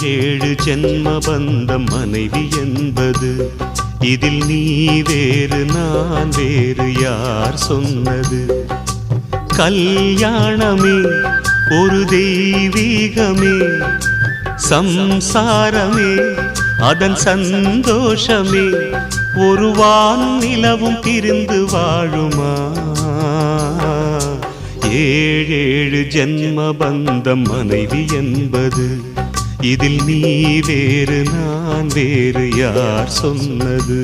ஏழு ஜென்ம பந்தம் மனைவி என்பது, இதில் நீ வேறு நான் வேறு யார் சொன்னது? கல்யாணமே ஒரு தெய்வீகமே, சம்சாரமே அதன் சந்தோஷமே, ஒரு வானும் நிலவும் பிரிந்து வாழுமா? ஏழேழு ஜென்ம பந்தம் மனைவி என்பது, இதில் நீ வேறு நான் வேறு யார் சொன்னது?